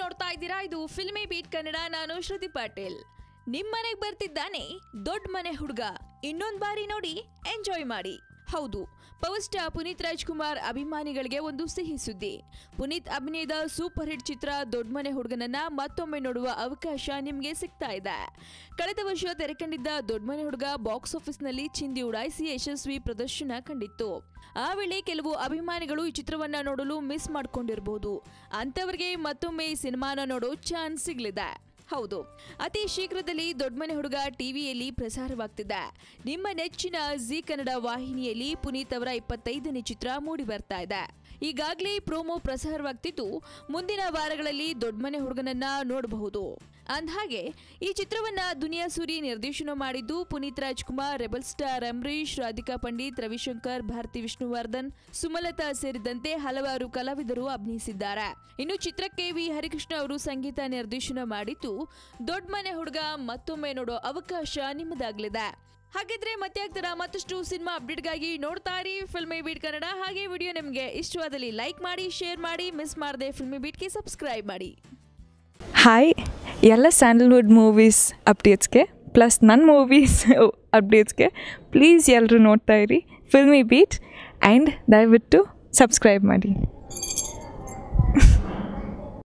ನೋಡ್ತಾ ಇದ್ದೀರಾ, ಇದು ಫಿಲ್ಮಿ ಬೀಟ್ ಕನ್ನಡ. ನಾನು ಶ್ರುತಿ ಪಾಟೀಲ್. ನಿಮ್ಮನೆಗೆ ಬರ್ತಿದ್ದಾನೆ ದೊಡ್ಡ ಮನೆ ಹುಡುಗ. ಇನ್ನೊಂದು ಬಾರಿ ನೋಡಿ, ಎಂಜಾಯ್ ಮಾಡಿ. ಹೌದು, ಪವರ್ ಸ್ಟಾರ್ ಪುನೀತ್ ರಾಜ್ಕುಮಾರ್ ಅಭಿಮಾನಿಗಳಿಗೆ ಒಂದು ಸಿಹಿ ಸುದ್ದಿ. ಪುನೀತ್ ಅಭಿನಯದ ಸೂಪರ್ ಹಿಟ್ ಚಿತ್ರ ದೊಡ್ಡ ಮನೆ ಹುಡುಗನನ್ನ ಮತ್ತೊಮ್ಮೆ ನೋಡುವ ಅವಕಾಶ ನಿಮಗೆ ಸಿಗ್ತಾ ಇದೆ. ಕಳೆದ ವರ್ಷ ತೆರೆಕಂಡಿದ್ದ ದೊಡ್ಡ ಮನೆ ಹುಡುಗ ಬಾಕ್ಸ್ ಆಫೀಸ್ನಲ್ಲಿ ಚಿಂದಿ ಉಡಾಯಿಸಿ ಯಶಸ್ವಿ ಪ್ರದರ್ಶನ ಕಂಡಿತ್ತು. ಆ ವೇಳೆ ಕೆಲವು ಅಭಿಮಾನಿಗಳು ಈ ಚಿತ್ರವನ್ನ ನೋಡಲು ಮಿಸ್ ಮಾಡ್ಕೊಂಡಿರಬಹುದು. ಅಂತವರಿಗೆ ಮತ್ತೊಮ್ಮೆ ಈ ಸಿನಿಮಾನ ನೋಡೋ ಚಾನ್ಸ್ ಸಿಗಲಿದೆ. ಹೌದು, ಅತಿ ಶೀಘ್ರದಲ್ಲಿ ದೊಡ್ಡ ಮನೆ ಹುಡುಗ ಟಿವಿಯಲ್ಲಿ ಪ್ರಸಾರವಾಗ್ತಿದೆ. ನಿಮ್ಮ ನೆಚ್ಚಿನ ಜಿ ಕನ್ನಡ ವಾಹಿನಿಯಲ್ಲಿ ಪುನೀತ್ ಅವರ 25ನೇ ಚಿತ್ರ ಮೂಡಿ ಬರ್ತಾ ಇದೆ. ಈಗಾಗಲೇ ಪ್ರೋಮೋ ಪ್ರಸಾರವಾಗ್ತಿದ್ದು, ಮುಂದಿನ ವಾರಗಳಲ್ಲಿ ದೊಡ್ಡ ಮನೆ ಹುಡುಗನನ್ನ ನೋಡಬಹುದು. ಅಂದಹಾಗೆ ಈ ಚಿತ್ರವನ್ನ ದುನಿಯಾ ಸೂರಿ ನಿರ್ದೇಶನ ಮಾಡಿದ್ದು, ಪುನೀತ್ ರಾಜ್ಕುಮಾರ್, ರೆಬಲ್ ಸ್ಟಾರ್ ಅಂಬರೀಶ್, ರಾಧಿಕಾ ಪಂಡಿತ್, ರವಿಶಂಕರ್, ಭಾರತಿ ವಿಷ್ಣುವರ್ಧನ್, ಸುಮಲತಾ ಸೇರಿದಂತೆ ಹಲವಾರು ಕಲಾವಿದರು ಅಭಿನಯಿಸಿದ್ದಾರೆ. ಇನ್ನು ಚಿತ್ರಕ್ಕೆ ವಿ ಹರಿಕೃಷ್ಣ ಅವರು ಸಂಗೀತ ನಿರ್ದೇಶನ ಮಾಡಿದ್ದು, ದೊಡ್ಡ ಮನೆ ಹುಡುಗ ಮತ್ತೊಮ್ಮೆ ನೋಡೋ ಅವಕಾಶ ನಿಮ್ಮದಾಗಲಿದೆ. ಹಾಗಿದ್ರೆ ಮತ್ತೆ ಆಗ್ತಾರ ಮತ್ತಷ್ಟು ಸಿನಿಮಾ ಅಪ್ಡೇಟ್ಗಾಗಿ ನೋಡ್ತಾ ಇರಿ ಫಿಲ್ಮಿ ಬೀಟ್ ಕನ್ನಡ. ಹಾಗೆ ವಿಡಿಯೋ ನಿಮಗೆ ಇಷ್ಟವಾದಲ್ಲಿ ಲೈಕ್ ಮಾಡಿ, ಶೇರ್ ಮಾಡಿ, ಮಿಸ್ ಮಾಡದೆ ಫಿಲ್ಮಿ ಬೀಟ್ಗೆ ಸಬ್ಸ್ಕ್ರೈಬ್ ಮಾಡಿ. ಹಾಯ್, ಎಲ್ಲ ಸ್ಯಾಂಡಲ್ವುಡ್ ಮೂವೀಸ್ ಅಪ್ಡೇಟ್ಸ್ಗೆ ಪ್ಲಸ್ ನನ್ನ ಮೂವೀಸ್ ಅಪ್ಡೇಟ್ಸ್ಗೆ ಪ್ಲೀಸ್ ಎಲ್ಲರೂ ನೋಡ್ತಾ ಇರಿ ಫಿಲ್ಮಿ ಬೀಟ್ ಆ್ಯಂಡ್ ದಯವಿಟ್ಟು ಸಬ್ಸ್ಕ್ರೈಬ್ ಮಾಡಿ.